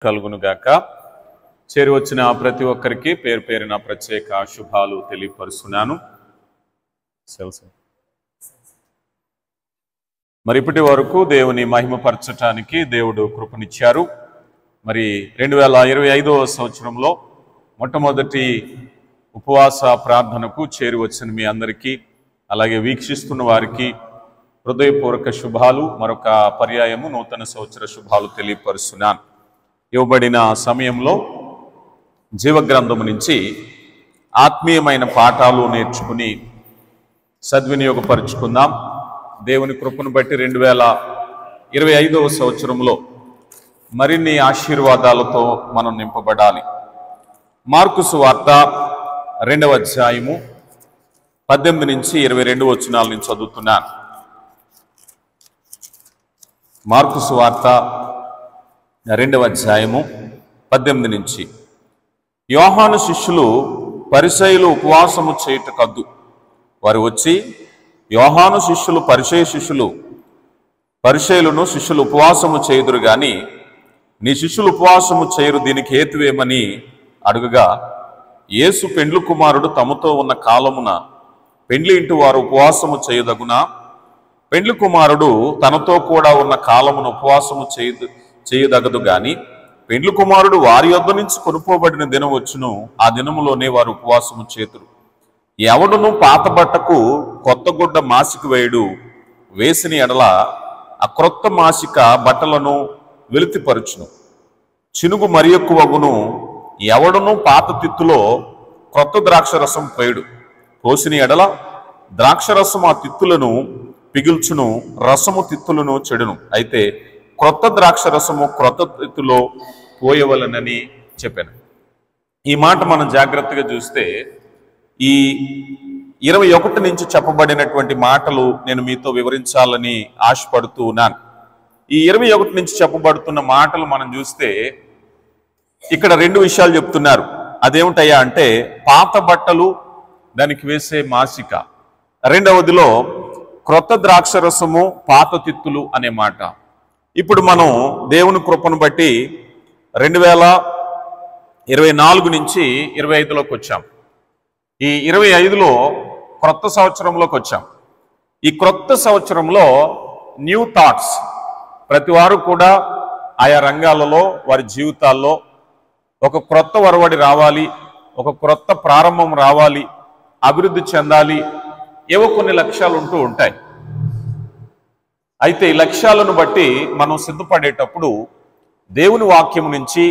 కలుగునుగాక. చేరి వచ్చిన ప్రతి ఒక్కరికి పేరు పేరున ప్రత్యేక శుభాలు తెలియపరుస్తున్నాను. మరి ఇప్పటి వరకు దేవుని మహిమపరచటానికి దేవుడు కృపనిచ్చారు. మరి 2025వ సంవత్సరంలో మొట్టమొదటి ఉపవాస ప్రార్థనకు చేరి వచ్చిన మీ అందరికీ, అలాగే వీక్షిస్తున్న వారికి హృదయపూర్వక శుభాలు, మరొక పర్యాయము నూతన సంవత్సర శుభాలు తెలియపరుస్తున్నాను. ఇవ్వబడిన సమయంలో జీవగ్రంథము నుంచి ఆత్మీయమైన పాఠాలు నేర్చుకుని సద్వినియోగపరుచుకుందాం. దేవుని కృపను బట్టి 2025వ సంవత్సరంలో మరిన్ని ఆశీర్వాదాలతో మనం నింపబడాలి. మార్కు సువార్త 2వ అధ్యాయము 18 నుంచి 22 వచనాల నుంచి చదువుతున్నాను. మార్కు సువార్త 2వ అధ్యాయము 18 నుంచి. యోహాను శిష్యులు పరిసయ్యులు ఉపవాసము చేయుటకద్దు. వారు వచ్చి, యోహాను శిష్యులు పరిసయ్యులను శిష్యులు ఉపవాసము చేయుదురు గాని నీ శిష్యులు ఉపవాసము చేయరు, దీనికి హేతువేమని అడుగగా, యేసు పెండ్లు కుమారుడు తమతో ఉన్న కాలమున పెండ్లి ఇంటి వారు ఉపవాసము చేయదగునా? పెండ్లి కుమారుడు తనతో కూడా ఉన్న కాలమున ఉపవాసము చేయదగదు గాని పెండ్లి కుమారుడు వారి యొద్ద నుంచి కొనుక్కోబడిన దినం వచ్చును, ఆ దినములోనే వారు ఉపవాసము చేతురు. ఎవడును పాత బట్టకు కొత్త గుడ్డ మాసిక వేయుడు, వేసిన ఎడల ఆ క్రొత్త మాసిక బట్టలను వెలితిపరుచును. చినుగు మరి ఎక్కువగును. ఎవడును పాత తిత్తులో క్రొత్త ద్రాక్షరసం పోయుడు, పోసిన ఎడల ద్రాక్షరసం ఆ తిత్తులను పిగుల్చును, రసము తిత్తులను చెడును. అయితే క్రొత్త ద్రాక్షరసము క్రొత్త తిత్తులో పోయవలనని చెప్పాను. ఈ మాట మనం జాగ్రత్తగా చూస్తే ఈ 21 నుంచి చెప్పబడినటువంటి మాటలు నేను మీతో వివరించాలని ఆశపడుతూ ఉన్నాను. ఈ 21 నుంచి చెప్పబడుతున్న మాటలు మనం చూస్తే ఇక్కడ 2 విషయాలు చెప్తున్నారు. అదేమిటయ్యా అంటే పాత బట్టలు, దానికి వేసే మాసిక. రెండవదిలో క్రొత్త ద్రాక్షరసము, పాత తిత్తులు అనే మాట. ఇప్పుడు మనం దేవుని కృపను బట్టి 2024 నుంచి 25లోకి వచ్చాం. ఈ 25లో క్రొత్త సంవత్సరంలోకి వచ్చాం. ఈ క్రొత్త సంవత్సరంలో న్యూ థాట్స్, ప్రతి వారు కూడా ఆయా రంగాలలో వారి జీవితాల్లో ఒక క్రొత్త వరవడి రావాలి, ఒక క్రొత్త ప్రారంభం రావాలి, అభివృద్ధి చెందాలి, ఏవో కొన్ని లక్ష్యాలు ఉంటూ ఉంటాయి. అయితే ఈ లక్ష్యాలను బట్టి మనం సిద్ధపడేటప్పుడు దేవుని వాక్యం నుంచి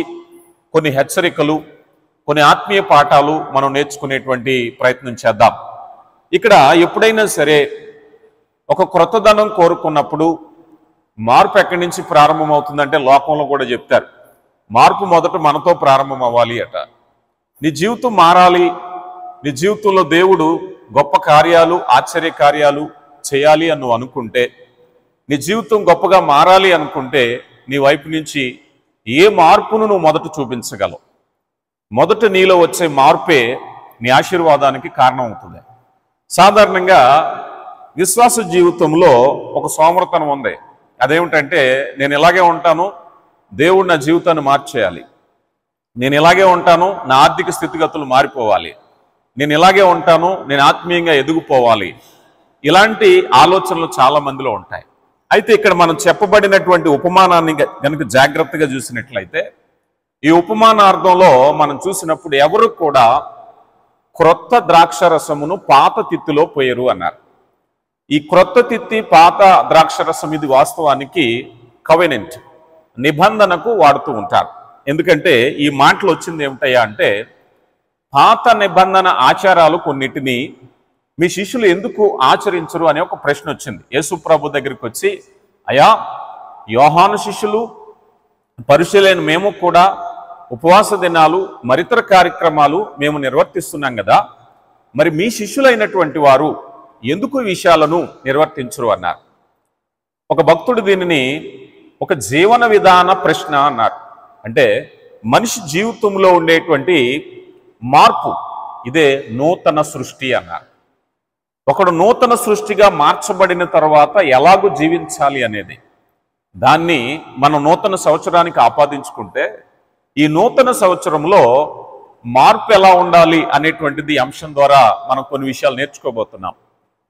కొన్ని హెచ్చరికలు, కొన్ని ఆత్మీయ పాఠాలు మనం నేర్చుకునేటువంటి ప్రయత్నం చేద్దాం. ఇక్కడ ఎప్పుడైనా సరే ఒక క్రొత్తదనం కోరుకున్నప్పుడు మార్పు ఎక్కడి నుంచి ప్రారంభం అవుతుందంటే లోకంలో కూడా చెప్తారు, మార్పు మొదట మనతో ప్రారంభం అవ్వాలి అట. నీ జీవితం మారాలి, నీ జీవితంలో దేవుడు గొప్ప కార్యాలు, ఆశ్చర్య కార్యాలు చేయాలి అని నువ్వు అనుకుంటే, నీ జీవితం గొప్పగా మారాలి అనుకుంటే నీ వైపు నుంచి ఏ మార్పును నువ్వు మొదట చూపించగలవు. మొదట నీలో వచ్చే మార్పే నీ ఆశీర్వాదానికి కారణం అవుతుంది. సాధారణంగా విశ్వాస జీవితంలో ఒక సోమరతనం ఉంది. అదేమిటంటే నేను ఇలాగే ఉంటాను, దేవుడు నా జీవితాన్ని మార్చేయాలి, నేను ఇలాగే ఉంటాను, నా ఆర్థిక స్థితిగతులు మారిపోవాలి, నేను ఇలాగే ఉంటాను, నేను ఆత్మీయంగా ఎదిగిపోవాలి. ఇలాంటి ఆలోచనలు చాలా మందిలో ఉంటాయి. అయితే ఇక్కడ మనం చెప్పబడినటువంటి ఉపమానాన్ని కనుక జాగ్రత్తగా చూసినట్లయితే, ఈ ఉపమానార్థంలో మనం చూసినప్పుడు ఎవరు కూడా క్రొత్త ద్రాక్షరసమును పాత తిత్తిలో పోయరు అన్నారు. ఈ క్రొత్త తిత్తి, పాత ద్రాక్షరసం ఇది వాస్తవానికి కవెనెంట్, నిబంధనకు వాడుతూ ఉంటారు. ఎందుకంటే ఈ మాటలు వచ్చింది ఏమిటయ్యా అంటే, పాత నిబంధన ఆచారాలు కొన్నిటిని మీ శిష్యులు ఎందుకు ఆచరించరు అనే ఒక ప్రశ్న వచ్చింది. యేసు ప్రభు దగ్గరికి వచ్చి, అయ్యా యోహాను శిష్యులు పరిశీలన మేము కూడా ఉపవాస దినాలు, మరితర కార్యక్రమాలు మేము నిర్వర్తిస్తున్నాం కదా, మరి మీ శిష్యులైనటువంటి వారు ఎందుకు ఈ విషయాలను నిర్వర్తించరు అన్నారు. ఒక భక్తుడు దీనిని ఒక జీవన విధాన ప్రశ్న అన్నారు. అంటే మనిషి జీవితంలో ఉండేటువంటి మార్పు, ఇదే నూతన సృష్టి అన్నారు. ఒకడు నూతన సృష్టిగా మార్చబడిన తర్వాత ఎలాగూ జీవించాలి అనేది, దాన్ని మనం నూతన సంవత్సరానికి ఆపాదించుకుంటే ఈ నూతన సంవత్సరంలో మార్పు ఎలా ఉండాలి అనేటువంటిది అంశం ద్వారా మనం కొన్ని విషయాలు నేర్చుకోబోతున్నాం.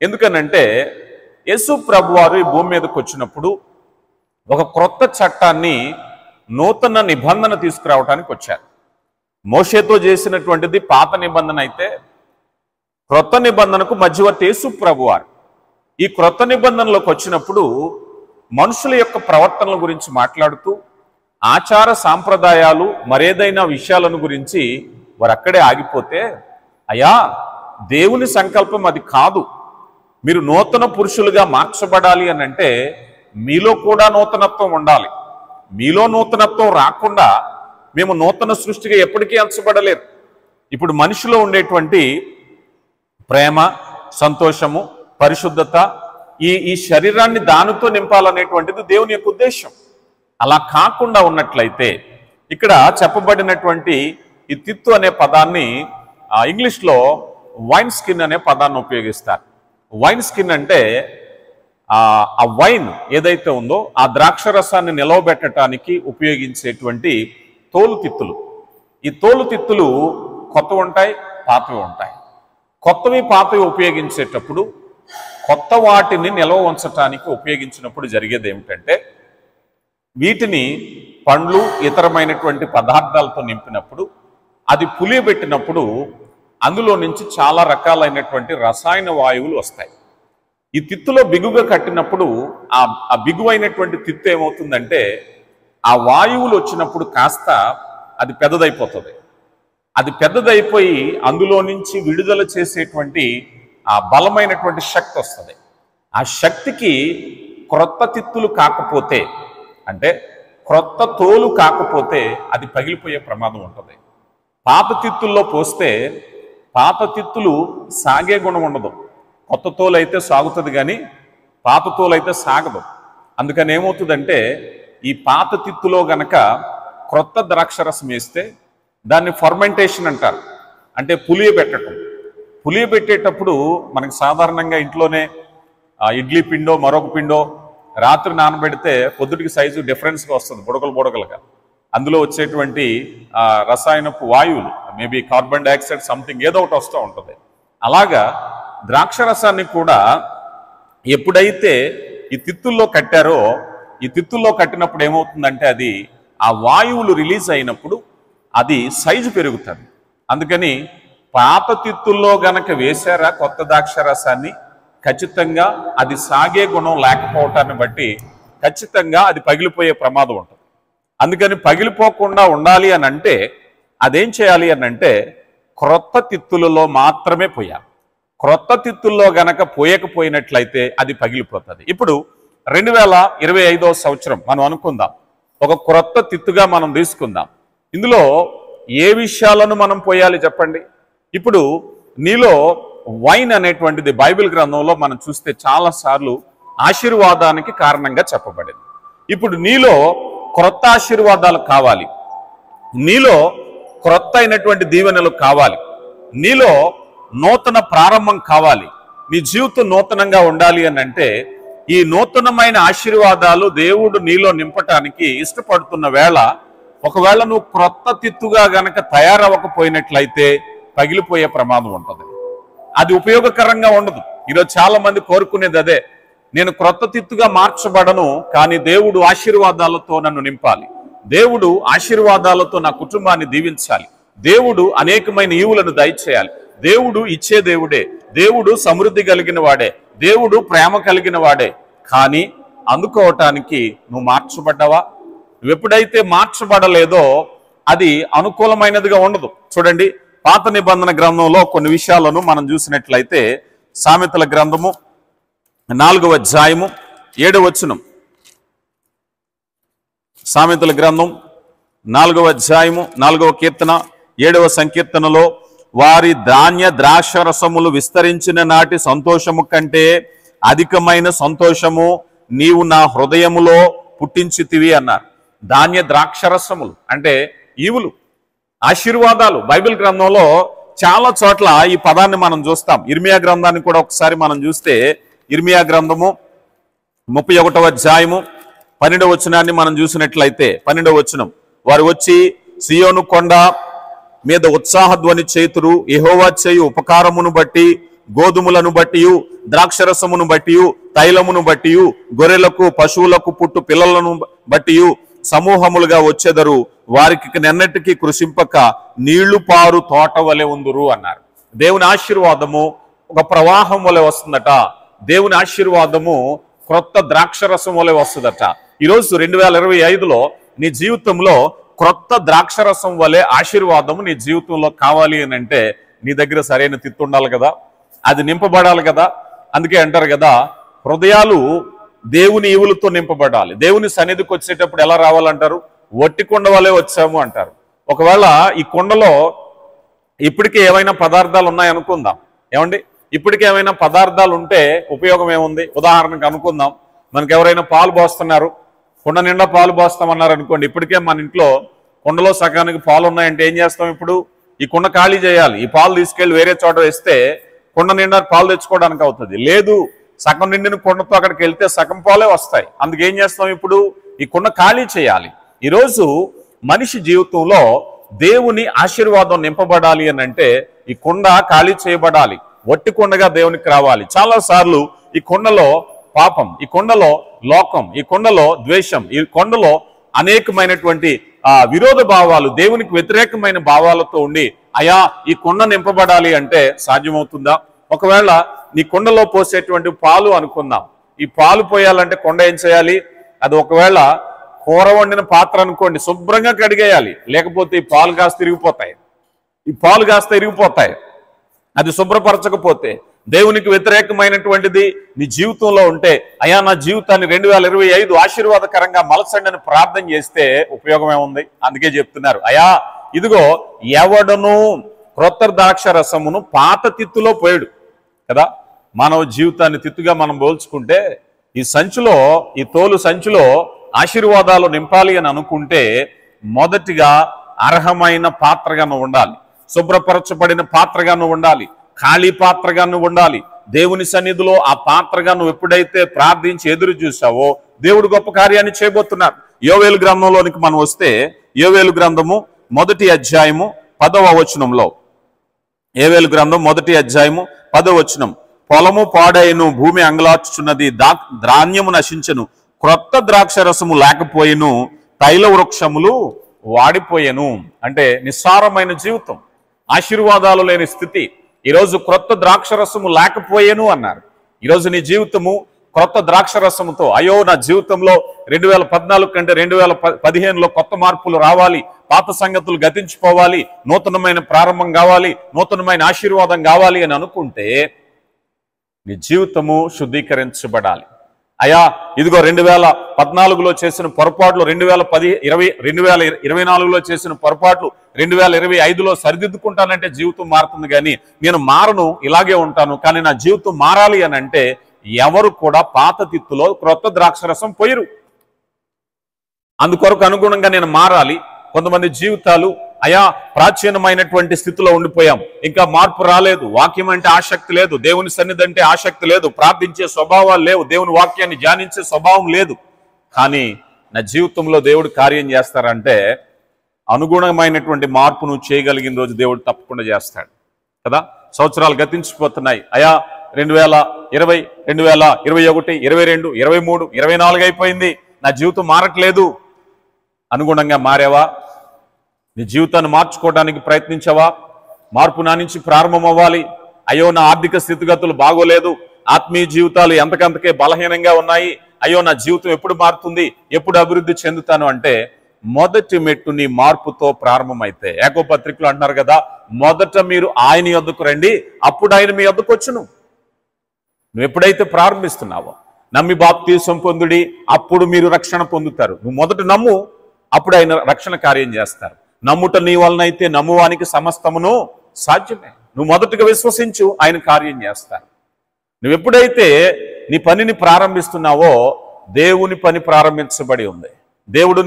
ఎందుకనంటే యేసు ప్రభు వారు ఈ భూమి మీదకి వచ్చినప్పుడు ఒక క్రొత్త చట్టాన్ని, నూతన నిబంధన తీసుకురావడానికి వచ్చారు. మోషేతో చేసినటువంటిది పాత నిబంధన అయితే, క్రొత్త నిబంధనకు మధ్యవర్తి యేసు ప్రభు వారు ఈ క్రొత్త నిబంధనలోకి వచ్చినప్పుడు మనుషుల యొక్క ప్రవర్తనల గురించి మాట్లాడుతూ, ఆచార సాంప్రదాయాలు మరేదైనా విషయాలను గురించి వారు అక్కడే ఆగిపోతే, అయ్యా దేవుని సంకల్పం అది కాదు, మీరు నూతన పురుషులుగా మార్చబడాలి అని అంటే మీలో కూడా నూతనత్వం ఉండాలి. మీలో నూతనత్వం రాకుండా మేము నూతన సృష్టిగా ఎప్పటికీ ఎంచబడలేరు. ఇప్పుడు మనిషిలో ఉండేటువంటి ప్రేమ, సంతోషము, పరిశుద్ధత, ఈ శరీరాన్ని దానితో నింపాలనేటువంటిది దేవుని యొక్క ఉద్దేశం. అలా కాకుండా ఉన్నట్లయితే ఇక్కడ చెప్పబడినటువంటి ఈ తిత్తు అనే పదాన్ని ఇంగ్లీష్లో వైన్ స్కిన్ అనే పదాన్ని ఉపయోగిస్తారు. వైన్ స్కిన్ అంటే ఆ వైన్ ఏదైతే ఉందో ఆ ద్రాక్ష రసాన్ని నిలవబెట్టడానికి ఉపయోగించేటువంటి తోలు తిత్తులు. ఈ తోలు తిత్తులు కొత్తవి ఉంటాయి, పాతవి ఉంటాయి. కొత్తవి పాతవి ఉపయోగించేటప్పుడు కొత్త వాటిని నిల్వ ఉంచటానికి ఉపయోగించినప్పుడు జరిగేది ఏమిటంటే, వీటిని పండ్లు ఇతరమైనటువంటి పదార్థాలతో నింపినప్పుడు, అది పులియబెట్టినప్పుడు అందులో నుంచి చాలా రకాలైనటువంటి రసాయన వాయువులు వస్తాయి. ఈ తిత్తులో బిగుగా కట్టినప్పుడు ఆ బిగువైనటువంటి తిత్తు ఏమవుతుందంటే, ఆ వాయువులు వచ్చినప్పుడు కాస్త అది పెద్దదైపోతుంది. అది పెద్దదైపోయి అందులో నుంచి విడుదల చేసేటువంటి ఆ బలమైనటువంటి శక్తి వస్తుంది. ఆ శక్తికి క్రొత్త తిత్తులు కాకపోతే, అంటే క్రొత్త తోలు కాకపోతే అది పగిలిపోయే ప్రమాదం ఉంటుంది. పాత తిత్తుల్లో పోస్తే పాత తిత్తులు సాగే గుణం ఉండదు. కొత్త తోలు అయితే సాగుతుంది కానీ పాత తోలు అయితే సాగదు. అందుకని ఏమవుతుందంటే, ఈ పాత తిత్తులో గనక క్రొత్త ద్రాక్షరసం వేస్తే దాన్ని ఫర్మెంటేషన్ అంటారు. అంటే పులియబెట్టడం. పులియబెట్టేటప్పుడు మనకి సాధారణంగా ఇంట్లోనే ఇడ్లీ పిండో మరొక పిండో రాత్రి నానబెడితే పొద్దుటికి సైజు డిఫరెన్స్గా వస్తుంది, బుడగలుగా. అందులో వచ్చేటువంటి రసాయనపు వాయువులు, మేబీ కార్బన్ డైఆక్సైడ్ సంథింగ్ ఏదో ఒకటి వస్తూ ఉంటుంది. అలాగా ద్రాక్ష రసాన్ని కూడా ఎప్పుడైతే ఈ తిత్తుల్లో కట్టారో, ఈ తిత్తుల్లో కట్టినప్పుడు ఏమవుతుందంటే, అది ఆ వాయువులు రిలీజ్ అయినప్పుడు అది సైజు పెరుగుతుంది. అందుకని పాత తిత్తుల్లో గనక వేశారా కొత్త ద్రాక్ష రసాన్ని, ఖచ్చితంగా అది సాగే గుణం లేకపోవటాన్ని బట్టి ఖచ్చితంగా అది పగిలిపోయే ప్రమాదం ఉంటుంది. అందుకని పగిలిపోకుండా ఉండాలి అని అంటే అదేం చేయాలి అని అంటే, క్రొత్త తిత్తులలో మాత్రమే పోయాలి. క్రొత్త తిత్తుల్లో గనక పోయకపోయినట్లయితే అది పగిలిపోతుంది. ఇప్పుడు 2025వ సంవత్సరం మనం అనుకుందాం, ఒక క్రొత్త తిత్తుగా మనం తీసుకుందాం. ఇందులో ఏ విషయాలను మనం పోయాలి చెప్పండి. ఇప్పుడు నీలో వైన్ అనేటువంటిది బైబిల్ గ్రంథంలో మనం చూస్తే చాలా సార్లు ఆశీర్వాదానికి కారణంగా చెప్పబడింది. ఇప్పుడు నీలో క్రొత్త ఆశీర్వాదాలు కావాలి, నీలో క్రొత్త అయినటువంటి దీవెనలు కావాలి, నీలో నూతన ప్రారంభం కావాలి, నీ జీవితం నూతనంగా ఉండాలి అని అంటే, ఈ నూతనమైన ఆశీర్వాదాలు దేవుడు నీలో నింపటానికి ఇష్టపడుతున్న వేళ, ఒకవేళ నువ్వు క్రొత్త తిత్తుగా గనక తయారవ్వకపోయినట్లయితే పగిలిపోయే ప్రమాదం ఉంటుంది. అది ఉపయోగకరంగా ఉండదు. ఈరోజు చాలా మంది కోరుకునేది అదే, నేను క్రొత్త తిత్తుగా మార్చబడను, కానీ దేవుడు ఆశీర్వాదాలతో నన్ను నింపాలి, దేవుడు ఆశీర్వాదాలతో నా కుటుంబాన్ని దీవించాలి, దేవుడు అనేకమైన ఈవులను దయచేయాలి, దేవుడు ఇచ్చే దేవుడే, దేవుడు సమృద్ధి కలిగిన వాడే, దేవుడు ప్రేమ కలిగిన వాడే. కానీ అందుకోవటానికి నువ్వు మార్చబడ్డావా? నువ్వు ఎప్పుడైతే మార్చబడలేదో అది అనుకూలమైనదిగా ఉండదు. చూడండి, పాత నిబంధన గ్రంథంలో కొన్ని విషయాలను మనం చూసినట్లయితే, సామెతల గ్రంథము 4వ అధ్యాయము 7వ వచనం. సామెతల గ్రంథం 4వ అధ్యాయము 4వ కీర్తన 7వ సంకీర్తనలో, వారి ధాన్య ద్రాక్షరసములు విస్తరించిన నాటి సంతోషము కంటే అధికమైన సంతోషము నీవు నా హృదయములో పుట్టించితివి అన్నారు. ధాన్య ద్రాక్షరసములు అంటే ఈవులు, ఆశీర్వాదాలు. బైబిల్ గ్రంథంలో చాలా చోట్ల ఈ పదాన్ని మనం చూస్తాం. ఇర్మియా గ్రంథాన్ని కూడా ఒకసారి మనం చూస్తే, ఇర్మియా గ్రంథము 31వ అధ్యాయము 12వ వచనాన్ని మనం చూసినట్లయితే, 12వ వచనం, వారు వచ్చి సియోను కొండ మీద ఉత్సాహధ్వని చేతురు. యెహోవా చేయు ఉపకారమును బట్టి, గోధుమలను బట్టి, ద్రాక్షరసమును బట్టి, తైలమును బట్టి, గొర్రెలకు పశువులకు పుట్టు పిల్లలను బట్టి సమూహములుగా వచ్చెదరు. వారికి నెన్నటికి కృషింపక నీళ్లు పారు తోట వలె ఉందురు అన్నారు. దేవుని ఆశీర్వాదము ఒక ప్రవాహం వలె వస్తుందట. దేవుని ఆశీర్వాదము క్రొత్త ద్రాక్షరసం వలె వస్తుందట. ఈరోజు 2025లో నీ జీవితంలో క్రొత్త ద్రాక్షరసం వలె ఆశీర్వాదము నీ జీవితంలో కావాలి అని అంటే నీ దగ్గర సరైన తిత్తు ఉండాలి కదా, అది నింపబడాలి కదా. అందుకే అంటారు కదా, హృదయాలు దేవుని ఈవులతో నింపబడాలి. దేవుని సన్నిధికి వచ్చేటప్పుడు ఎలా రావాలంటారు? వట్టి కొండ వలె వచ్చాము అంటారు. ఒకవేళ ఈ కొండలో ఇప్పటికే ఏమైనా పదార్థాలు ఉన్నాయనుకుందాం. ఏమండి, ఇప్పటికే ఏమైనా పదార్థాలు ఉంటే ఉపయోగం ఏముంది? ఉదాహరణకు అనుకుందాం, మనకు ఎవరైనా పాలు పోస్తున్నారు, కుండ నిండా పాలు పోస్తామన్నారు అనుకోండి. ఇప్పటికే మన ఇంట్లో కుండలో సగానికి పాలు ఉన్నాయంటే ఏం చేస్తాం? ఇప్పుడు ఈ కుండ ఖాళీ చేయాలి. ఈ పాలు తీసుకెళ్లి వేరే చోట వేస్తే కుండ నిండా పాలు తెచ్చుకోవడానికి అవుతుంది. లేదు, సగం నిండిన కుండతో అక్కడికి వెళ్తే సగం పాలే వస్తాయి. అందుకేం చేస్తాం? ఇప్పుడు ఈ కుండ ఖాళీ చేయాలి. ఈరోజు మనిషి జీవితంలో దేవుని ఆశీర్వాదం నింపబడాలి అని అంటే ఈ కుండ ఖాళీ చేయబడాలి, వట్టి కుండగా దేవునికి రావాలి. చాలా సార్లు ఈ కొండలో పాపం, ఈ కొండలో లోకం, ఈ కొండలో ద్వేషం, ఈ కొండలో అనేకమైనటువంటి విరోధ భావాలు, దేవునికి వ్యతిరేకమైన భావాలతో ఉండి అయా ఈ కొండ నింపబడాలి అంటే సాధ్యమవుతుందా? ఒకవేళ నీ కొండలో పోసేటువంటి పాలు అనుకుందాం, ఈ పాలు పోయాలంటే కొండ ఏం చేయాలి? అది ఒకవేళ కూర వండిన పాత్ర అనుకోండి, శుభ్రంగా కడిగేయాలి, లేకపోతే ఈ పాలు కాస్త తిరిగిపోతాయి. ఈ పాలు కాస్త ఇరిగిపోతాయి. అది శుభ్రపరచకపోతే దేవునికి వ్యతిరేకమైనటువంటిది నీ జీవితంలో ఉంటే అయా నా జీవితాన్ని 2025 ఆశీర్వాదకరంగా మలచండి అని ప్రార్థన చేస్తే ఉపయోగం ఏముంది? అందుకే చెప్తున్నారు, అయా ఇదిగో ఎవడను క్రొత్త ద్రాక్ష రసమును పాత తిత్తులో పోయాడు కదా. మానవ జీవితాన్ని తిత్తుగా మనం పోల్చుకుంటే ఈ సంచిలో, ఈ తోలు సంచిలో ఆశీర్వాదాలు నింపాలి అని అనుకుంటే మొదటిగా అర్హమైన పాత్రగా నువ్వు ఉండాలి, శుభ్రపరచబడిన పాత్రగా నువ్వు ఉండాలి, ఖాళీ పాత్రగా నువ్వు ఉండాలి. దేవుని సన్నిధిలో ఆ పాత్రగా నువ్వు ఎప్పుడైతే ప్రార్థించి ఎదురు చూసావో దేవుడు గొప్ప కార్యాన్ని చేయబోతున్నారు. యోవేలు గ్రంథంలోనికి మనం వస్తే యోవేలు గ్రంథము 1వ అధ్యాయము 10వ వచనంలో, యోవేలు గ్రంథం 1వ అధ్యాయము 10వ వచనం, పొలము పాడైను, భూమి అంగలార్చుచున్నది, ధాన్యము నశించెను, క్రొత్త ద్రాక్షరసము లేకపోయేను, తైల వృక్షములు వాడిపోయేను. అంటే నిస్సారమైన జీవితం, ఆశీర్వాదాలు లేని స్థితి. ఈరోజు క్రొత్త ద్రాక్షరసము లేకపోయేను అన్నారు. ఈరోజు నీ జీవితము క్రొత్త ద్రాక్షరసముతో, అయ్యో నా జీవితంలో 2014 కంటే 2015లో కొత్త మార్పులు రావాలి, పాత సంగతులు గతించిపోవాలి, నూతనమైన ప్రారంభం కావాలి, నూతనమైన ఆశీర్వాదం కావాలి అని అనుకుంటే నీ జీవితము శుద్ధీకరించబడాలి. అయ్యా ఇదిగో 2014లో చేసిన పొరపాట్లు, 2024లో చేసిన పొరపాట్లు 2025లో సరిదిద్దుకుంటానంటే జీవితం మారుతుంది. కానీ నేను మారను, ఇలాగే ఉంటాను. కానీ నా జీవితం మారాలి అని అంటే ఎవరు కూడా పాత తిత్తులో క్రొత్త ద్రాక్షరసం పోయిరు. అందుకొరకు అనుగుణంగా నేను మారాలి. కొంతమంది జీవితాలు అయా ప్రాచీనమైనటువంటి స్థితిలో ఉండిపోయాం, ఇంకా మార్పు రాలేదు, వాక్యం అంటే ఆసక్తి లేదు, దేవుని సన్నిధి అంటే ఆసక్తి లేదు, ప్రార్థించే స్వభావాలు లేవు, దేవుని వాక్యాన్ని ధ్యానించే స్వభావం లేదు. కానీ నా జీవితంలో దేవుడు కార్యం చేస్తారంటే అనుగుణమైనటువంటి మార్పు నువ్వు చేయగలిగిన రోజు దేవుడు తప్పకుండా చేస్తాడు కదా. సంవత్సరాలు గతించిపోతున్నాయి. అయా 2020, 2021, 22, 23, 24 అయిపోయింది, నా జీవితం మారట్లేదు. అనుగుణంగా మారావా? నీ జీవితాన్ని మార్చుకోవడానికి ప్రయత్నించావా? మార్పు నా నుంచి ప్రారంభం అవ్వాలి. అయ్యో నా ఆర్థిక స్థితిగతులు బాగోలేదు, ఆత్మీయ జీవితాలు ఎంతకంతకే బలహీనంగా ఉన్నాయి, అయ్యో నా జీవితం ఎప్పుడు మారుతుంది, ఎప్పుడు అభివృద్ధి చెందుతాను అంటే మొదటి మెట్టు నీ మార్పుతో ప్రారంభమైతే, యాకోబు పత్రికలో అంటున్నారు కదా, మొదట మీరు ఆయన యొద్దకు రండి, అప్పుడు ఆయన మీ యొద్దకు వచ్చును. నువ్వు ఎప్పుడైతే ప్రారంభిస్తున్నావో, నమ్మి బాప్తీసం పొందుడి, అప్పుడు మీరు రక్షణ పొందుతారు. నువ్వు మొదట నమ్ము, అప్పుడు ఆయన రక్షణ కార్యం చేస్తారు. నమ్ముట నీ వలనైతే నమ్మువానికి సమస్తమును సాధ్యమే. నువ్వు మొదటగా విశ్వసించు, ఆయన కార్యం చేస్తారు. నువ్వు ఎప్పుడైతే నీ పనిని ప్రారంభిస్తున్నావో దేవుని పని ప్రారంభించబడి ఉంది. దేవుడు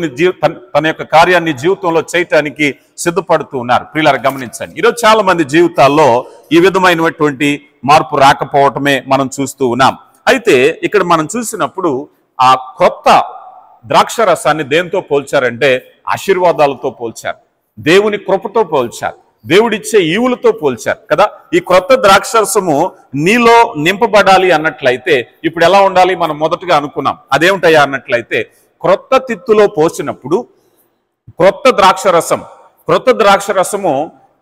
తన యొక్క కార్యాన్ని జీవితంలో చేయటానికి సిద్ధపడుతూ ఉన్నారు. ప్రియులారా గమనించండి, ఈరోజు చాలా మంది జీవితాల్లో ఈ విధమైనటువంటి మార్పు రాకపోవటమే మనం చూస్తూ ఉన్నాం. అయితే ఇక్కడ మనం చూసినప్పుడు ఆ కొత్త ద్రాక్ష రసాన్ని దేంతో పోల్చారంటే ఆశీర్వాదాలతో పోల్చారు. దేవుని కృపతో పోల్చారు, దేవుడిచ్చే ఈవులతో పోల్చారు కదా. ఈ క్రొత్త ద్రాక్షరసము నీలో నింపబడాలి అన్నట్లయితే ఇప్పుడు ఎలా ఉండాలి? మనం మొదటగా అనుకున్నాం అదేమిటయ్యా అన్నట్లయితే, క్రొత్త తిత్తులో పోసినప్పుడు క్రొత్త ద్రాక్షరసము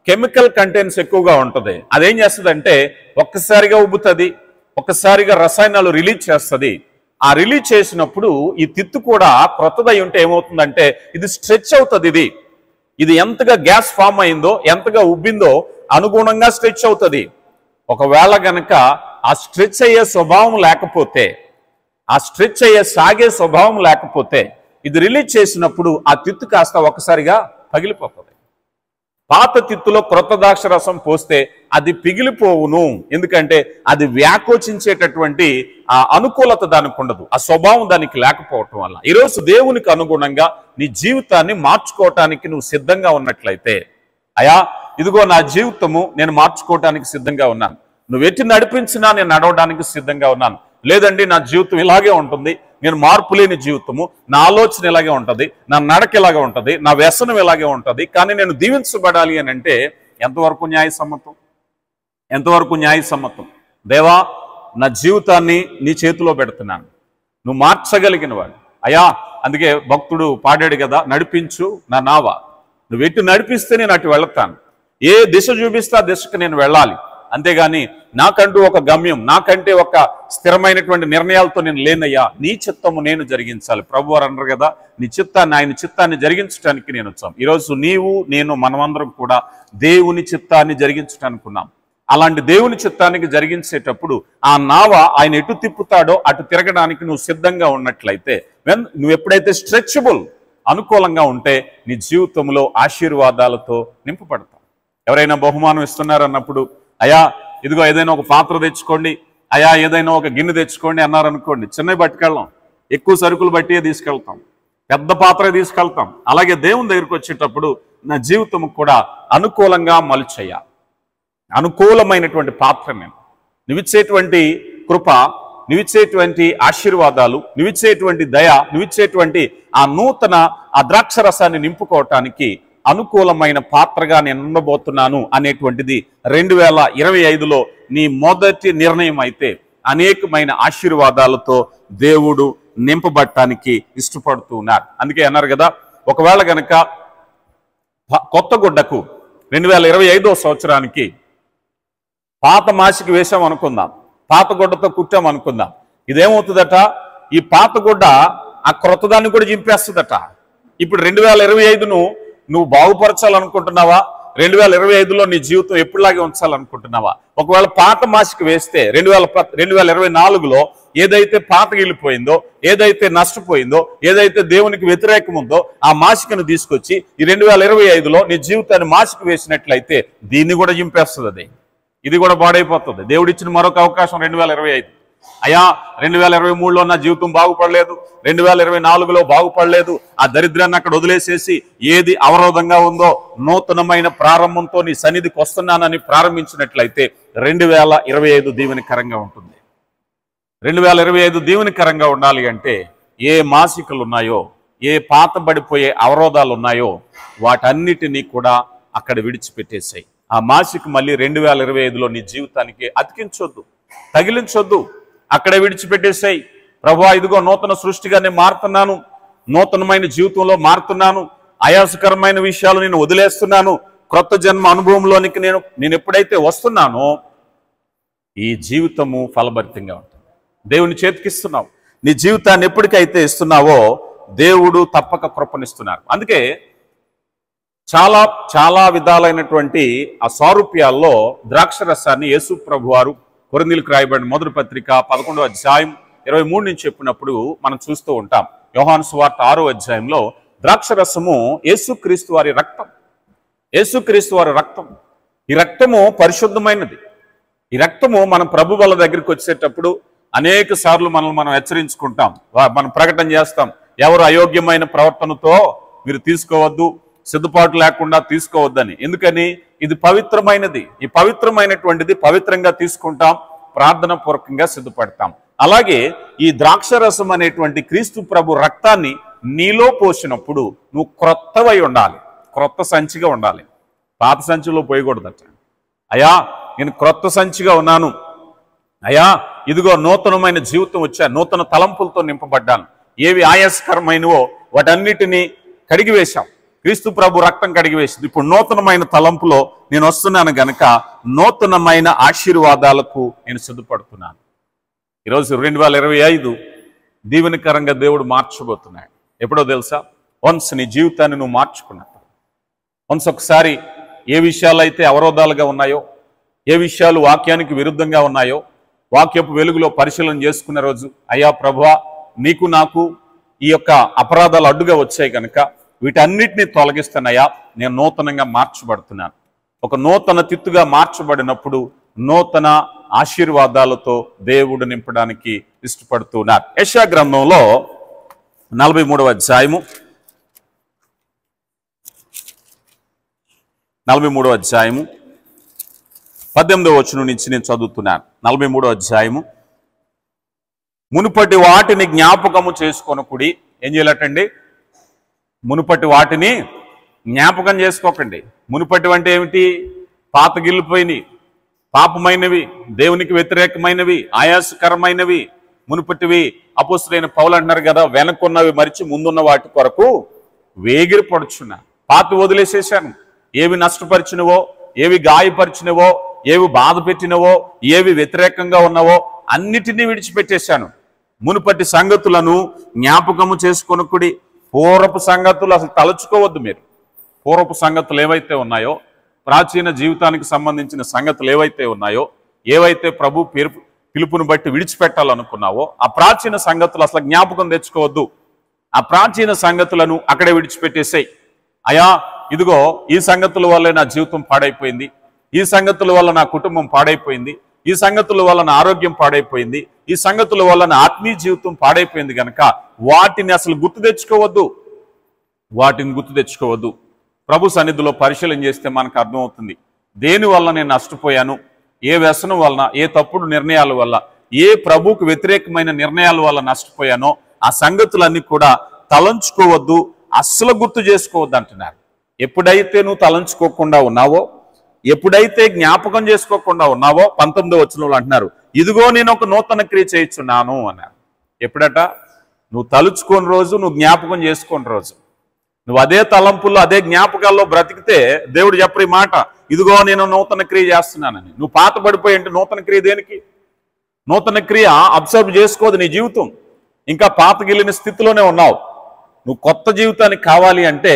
కెమికల్ కంటెంట్స్ ఎక్కువగా ఉంటుంది. అదేం చేస్తుందంటే ఒక్కసారిగా ఉబ్బుతుంది, ఒక్కసారిగా రసాయనాలు రిలీజ్ చేస్తుంది. ఆ రిలీజ్ చేసినప్పుడు ఈ తిత్తు కూడా క్రొత్తదై ఉంటే ఏమవుతుందంటే ఇది స్ట్రెచ్ అవుతుంది. ఇది ఎంతగా గ్యాస్ ఫామ్ అయిందో, ఎంతగా ఉబ్బిందో అనుగుణంగా స్ట్రెచ్ అవుతుంది. ఒకవేళ గనక ఆ స్ట్రెచ్ అయ్యే స్వభావం లేకపోతే, ఆ స్ట్రెచ్ అయ్యే సాగే స్వభావం లేకపోతే ఇది రిలీజ్ చేసినప్పుడు ఆ తిత్తు కాస్త ఒక్కసారిగా పగిలిపోతుంది. పాత తిత్తులో క్రొత్త ద్రాక్షరసం పోస్తే అది పిగిలిపోవును, ఎందుకంటే అది వ్యాకోచించేటటువంటి ఆ అనుకూలత దానికి ఉండదు, ఆ స్వభావం దానికి లేకపోవటం వల్ల. ఈరోజు దేవునికి అనుగుణంగా నీ జీవితాన్ని మార్చుకోవటానికి నువ్వు సిద్ధంగా ఉన్నట్లయితే, అయా ఇదిగో నా జీవితము నేను మార్చుకోవటానికి సిద్ధంగా ఉన్నాను, నువ్వు ఎట్టి నడిపించినా నేను నడవడానికి సిద్ధంగా ఉన్నాను. లేదండి నా జీవితం ఇలాగే ఉంటుంది, నేను మార్పు లేని జీవితము, నా ఆలోచన ఇలాగే ఉంటుంది, నా నడక ఇలాగే ఉంటుంది, నా వ్యసనం ఇలాగే ఉంటుంది, కానీ నేను దీవించబడాలి అని అంటే ఎంతవరకు న్యాయసమ్మతం? దేవా నా జీవితాన్ని నీ చేతిలో పెడుతున్నాను, నువ్వు మార్చగలిగిన వాడు అయ్యా. అందుకే భక్తుడు పాడాడు కదా, నడిపించు నా నావ, నువ్వు ఎటు నడిపిస్తే నేను అటు వెళతాను, ఏ దిశ చూపిస్తే ఆ దిశకు నేను వెళ్ళాలి. అంతేగాని నాకంటూ ఒక గమ్యం, నాకంటే ఒక స్థిరమైనటువంటి నిర్ణయాలతో నేను లేనయ్యా, నీ చిత్తము నేను జరిగించాలి. ప్రభు వారు అన్నారు కదా, నీ చిత్తాన్ని, ఆయన చిత్తాన్ని జరిగించడానికి నేను వచ్చాం. ఈరోజు నీవు నేను మనమందరం కూడా దేవుని చిత్తాన్ని జరిగించడానికి ఉన్నాం. అలాంటి దేవుని చిత్తానికి జరిగించేటప్పుడు ఆ నావ ఆయన ఎటు తిప్పుతాడో అటు తిరగడానికి నువ్వు సిద్ధంగా ఉన్నట్లయితే, నువ్వు ఎప్పుడైతే స్ట్రెచబుల్ అనుకూలంగా ఉంటే నీ జీవితంలో ఆశీర్వాదాలతో నింపబడతావు. ఎవరైనా బహుమానం ఇస్తున్నారన్నప్పుడు అయా ఇదిగో ఏదైనా ఒక పాత్ర తెచ్చుకోండి, అయా ఏదైనా ఒక గిన్నె తెచ్చుకోండి అన్నారనుకోండి, చిన్నవి పట్టుకెళ్ళాం, ఎక్కువ సరుకులు బట్టియే తీసుకెళ్తాం, పెద్ద పాత్ర తీసుకెళ్తాం. అలాగే దేవుని దగ్గరికి వచ్చేటప్పుడు నా జీవితం కూడా అనుకూలంగా మలుచయ్యా, అనుకూలమైనటువంటి పాత్ర నేను, నువ్విచ్చేటువంటి కృప, నువ్విచ్చేటువంటి ఆశీర్వాదాలు, నువ్విచ్చేటువంటి దయ, నువ్విచ్చేటువంటి ఆ నూతన ఆ ద్రాక్షరసాన్ని నింపుకోవటానికి అనుకూలమైన పాత్రగా నేను ఉండబోతున్నాను అనేటువంటిది 2025లో నీ మొదటి నిర్ణయం అయితే అనేకమైన ఆశీర్వాదాలతో దేవుడు నింపబడటానికి ఇష్టపడుతూ ఉన్నారు. అందుకే అన్నారు కదా, ఒకవేళ గనక కొత్త గుడ్డకు 2025వ సంవత్సరానికి పాత మాసికి వేసాం అనుకుందాం, పాత గుడ్డతో కుట్టాం అనుకుందాం, ఇదేమవుతుందట, ఈ పాత గుడ్డ ఆ క్రొత్తదాన్ని కూడా చింపేస్తుందట. ఇప్పుడు 2025ను నువ్వు బాగుపరచాలనుకుంటున్నావా? 2025లో నీ జీవితం ఎప్పుడులాగే ఉంచాలనుకుంటున్నావా? ఒకవేళ పాత మాసికి వేస్తే 2024లో ఏదైతే పాతగిలిపోయిందో, ఏదైతే నష్టపోయిందో, ఏదైతే దేవునికి వ్యతిరేకం ఉందో ఆ మాసికను తీసుకొచ్చి ఈ 2025లో నీ జీవితాన్ని మాసికి వేసినట్లయితే దీన్ని కూడా చింపేస్తుంది, ఇది కూడా పాడైపోతుంది. దేవుడిచ్చిన మరొక అవకాశం 2025. అయ్యా 2023లో నా జీవితం బాగుపడలేదు, 2024లో బాగుపడలేదు, ఆ దరిద్రాన్ని అక్కడ వదిలేసేసి ఏది అవరోధంగా ఉందో నూతనమైన ప్రారంభంతో నీ సన్నిధికి వస్తున్నానని ప్రారంభించినట్లయితే 2025 దీవెనకరంగా ఉంటుంది. 2025 దీవెనకరంగా ఉండాలి అంటే ఏ మాసికలు ఉన్నాయో, ఏ పాతబడిపోయే అవరోధాలు ఉన్నాయో వాటన్నిటినీ కూడా అక్కడ విడిచిపెట్టేసాయి. ఆ మాసిక మళ్ళీ 2025లో నీ జీవితానికి అతికించొద్దు, తగిలించొద్దు, అక్కడే విడిచిపెట్టేసాయి. ప్రభువా ఇదిగో నూతన సృష్టిగా నేను మారుతున్నాను, నూతనమైన జీవితంలో మారుతున్నాను, ఆయాసకరమైన విషయాలు నేను వదిలేస్తున్నాను, క్రొత్త జన్మ అనుభవంలోనికి నేను ఎప్పుడైతే వస్తున్నానో ఈ జీవితము ఫలభరితంగా ఉంటుంది. దేవుని చేతికిస్తున్నావు, నీ జీవితాన్ని ఎప్పటికైతే ఇస్తున్నావో దేవుడు తప్పక కృపనిస్తున్నారు. అందుకే చాలా చాలా విధాలైనటువంటి ఆ సారూప్యాల్లో ద్రాక్షరసాన్ని యేసు ప్రభు వారు కొరింథీయులకు రాయబడిన మొదటి పత్రిక 11వ అధ్యాయం 23 నుంచి చెప్పినప్పుడు మనం చూస్తూ ఉంటాం. యోహాను సువార్త 6వ అధ్యాయంలో ద్రాక్షరసము యేసుక్రీస్తు వారి రక్తం, యేసుక్రీస్తు వారి రక్తం. ఈ రక్తము పరిశుద్ధమైనది. ఈ రక్తము మనం ప్రభు వాళ్ళ దగ్గరికి వచ్చేటప్పుడు అనేక సార్లు మనం హెచ్చరించుకుంటాం, మనం ప్రకటన చేస్తాం, ఎవరు అయోగ్యమైన ప్రవర్తనతో మీరు తీసుకోవద్దు, సిద్ధపాటు లేకుండా తీసుకోవద్దని. ఎందుకని? ఇది పవిత్రమైనది. ఈ పవిత్రమైనటువంటిది పవిత్రంగా తీసుకుంటాం, ప్రార్థన పూర్వకంగా సిద్ధపడతాం. అలాగే ఈ ద్రాక్షరసం అనేటువంటి క్రీస్తు ప్రభు రక్తాన్ని నీలో పోసినప్పుడు నువ్వు క్రొత్తవై ఉండాలి. క్రొత్త సంచిగా ఉండాలి, పాత సంచిలో పోయకూడదట. అయ్యా నేను క్రొత్త సంచిగా ఉన్నాను, అయ్యా ఇదిగో నూతనమైన జీవితం వచ్చా, నూతన తలంపులతో నింపబడ్డాను, ఏవి ఆయాసకరమైనవో వాటన్నిటినీ కడిగివేశాం, క్రీస్తు ప్రభు రక్తం కడిగివేసింది, ఇప్పుడు నూతనమైన తలంపులో నేను వస్తున్నాను గనక నూతనమైన ఆశీర్వాదాలకు నేను సిద్ధపడుతున్నాను. ఈరోజు 2025 దీవెనకరంగా దేవుడు మార్చబోతున్నాడు. ఎప్పుడో తెలుసా? వన్స్ నీ జీవితాన్ని నువ్వు మార్చుకున్నప్పుడు, వన్స్ ఒకసారి ఏ విషయాలు అయితే అవరోధాలుగా ఉన్నాయో, ఏ విషయాలు వాక్యానికి విరుద్ధంగా ఉన్నాయో వాక్యపు వెలుగులో పరిశీలన చేసుకున్న రోజు, అయ్యా ప్రభువా నీకు నాకు ఈ యొక్క అపరాధాలు అడ్డుగా వచ్చాయి కనుక వీటన్నిటిని తొలగిస్తానయ్యా, నేను నూతనంగా మార్చబడుతున్నాను. ఒక నూతన తిత్తుగా మార్చబడినప్పుడు నూతన ఆశీర్వాదాలతో దేవుడు నింపడానికి ఇష్టపడుతున్నారు. యెషయా గ్రంథంలో 43వ అధ్యాయము 18వ వచనం నుంచి నేను చదువుతున్నాను. 43వ అధ్యాయము. మునుపటి వాటిని జ్ఞాపకము చేసుకొనకుడి. ఏం చేయాలటండి? మునుపటి వాటిని జ్ఞాపకం చేసుకోకండి. మునుపటి అంటే ఏమిటి? పాతగిల్లిపోయినవి, పాపమైనవి, దేవునికి వ్యతిరేకమైనవి, ఆయాసకరమైనవి మునుపటివి. అపోస్తలుడైన పౌలు అంటున్నారు కదా, వెనకున్నవి మరిచి ముందున్న వాటి కొరకు వేగిరపడుచున్నా. పాత వదిలేసేశాను. ఏవి నష్టపరిచినవో, ఏవి గాయపరిచినవో, ఏవి బాధ పెట్టినవో, ఏవి వ్యతిరేకంగా ఉన్నవో అన్నిటినీ విడిచిపెట్టేశాను. మునుపటి సంగతులను జ్ఞాపకము చేసుకొనకుడి. పూర్వపు సంగతులు అసలు తలుచుకోవద్దు. మీరు పూర్వపు సంగతులు ఏవైతే ఉన్నాయో, ప్రాచీన జీవితానికి సంబంధించిన సంగతులు ఏవైతే ఉన్నాయో, ఏవైతే ప్రభు పిలుపుని బట్టి విడిచిపెట్టాలనుకున్నావో ఆ ప్రాచీన సంగతులు అసలు జ్ఞాపకం తెచ్చుకోవద్దు. ఆ ప్రాచీన సంగతులను అక్కడే విడిచిపెట్టేసాయి. అయా ఇదిగో ఈ సంగతుల వల్లే నా జీవితం పాడైపోయింది, ఈ సంగతుల వల్ల నా కుటుంబం పాడైపోయింది, ఈ సంగతుల వల్ల నా ఆరోగ్యం పాడైపోయింది, ఈ సంగతుల వల్ల నా ఆత్మీయ జీవితం పాడైపోయింది కనుక వాటిని అసలు గుర్తు తెచ్చుకోవద్దు. వాటిని గుర్తు తెచ్చుకోవద్దు. ప్రభు సన్నిధిలో పరిశీలన చేస్తే మనకు అర్థమవుతుంది దేని వల్ల నేను నష్టపోయాను, ఏ వ్యసనం వలన, ఏ తప్పుడు నిర్ణయాల వల్ల, ఏ ప్రభువుకు వ్యతిరేకమైన నిర్ణయాల వల్ల నష్టపోయానో ఆ సంగతులన్నీ కూడా తలంచుకోవద్దు, అస్సలు గుర్తు చేసుకోవద్దు అంటున్నారు. ఎప్పుడైతే నువ్వు తలంచుకోకుండా ఉన్నావో, ఎప్పుడైతే జ్ఞాపకం చేసుకోకుండా ఉన్నావో 19వ వచనంలో అంటున్నారు, ఇదిగో నేను ఒక నూతన క్రియ చేయుచున్నాను అన్నారు. ఎప్పుడట? నువ్వు తలుచుకోని రోజు, నువ్వు జ్ఞాపకం చేసుకోని రోజు. నువ్వు అదే తలంపుల్లో అదే జ్ఞాపకాల్లో బ్రతికితే దేవుడు చెప్పే మాట, ఇదిగో నేను నూతన క్రియ చేస్తున్నానని. నువ్వు పాత పడిపోయి అంటే నూతన క్రియ దేనికి? నూతన క్రియ అబ్జర్వ్ చేసుకోదు నీ జీవితం. ఇంకా పాతగిలిన స్థితిలోనే ఉన్నావు. నువ్వు కొత్త జీవితానికి కావాలి అంటే